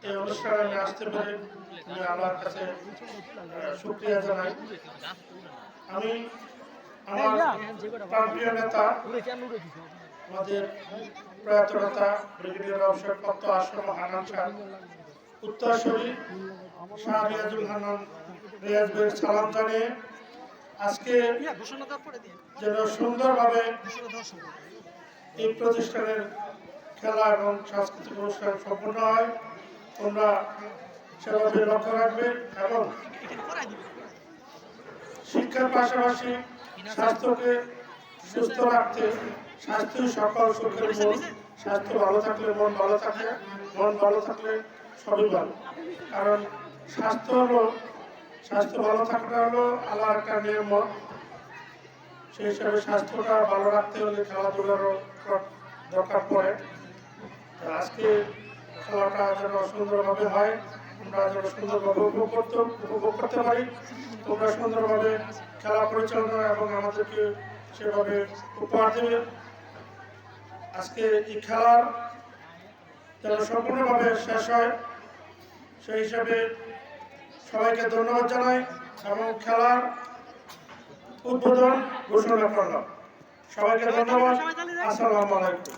এই অনুষ্ঠানে আমি আসতে পেরে আমি আল্লাহর কাছে শুকরিয়া জানাই। আমি আমার প্রাণপ্রিয় নেতা আমাদের প্রয়াত নেতা ব্রিগেডিয়ার অবসরপ্রাপ্ত আশরাফ হান্নান সাহেব উত্তরসূরি শাহ রিয়াজুল হান্নান রিয়াজ ভাইয়ের সালাম জানিয়ে আজকে যেন সুন্দরভাবে এই প্রতিষ্ঠানের খেলা এবং সাংস্কৃতিক অনুষ্ঠান সম্পূর্ণ হয়, তোমরা সেভাবে লক্ষ্য রাখবে এবং শিক্ষার পাশাপাশি স্বাস্থ্যকে সুস্থ রাখতে স্বাস্থ্যই সকল সুখের মূল। স্বাস্থ্য ভালো থাকলে মন ভালো থাকে, মন ভালো থাকলে সবই ভালো। কারণ স্বাস্থ্য ভালো থাকাটা হলো আল্লাহর একটা নিয়ামত। সেই হিসাবে স্বাস্থ্যটা ভালো রাখতে হলে খেলাধুলারও দরকার পড়ে। আজকে খেলাটা যেন সুন্দরভাবে হয়, আমরা যেন সুন্দরভাবে উপভোগ করতে পারি। তোমরা সুন্দরভাবে খেলা পরিচালনা এবং আমাদেরকে সেভাবে উপহার দেবে। আজকে এই খেলার যেন সম্পূর্ণভাবে শেষ হয় সেই হিসাবে সবাইকে ধন্যবাদ জানাই এবং খেলার উদ্বোধন ঘোষণা করলাম। সবাইকে ধন্যবাদ। আসসালামু আলাইকুম।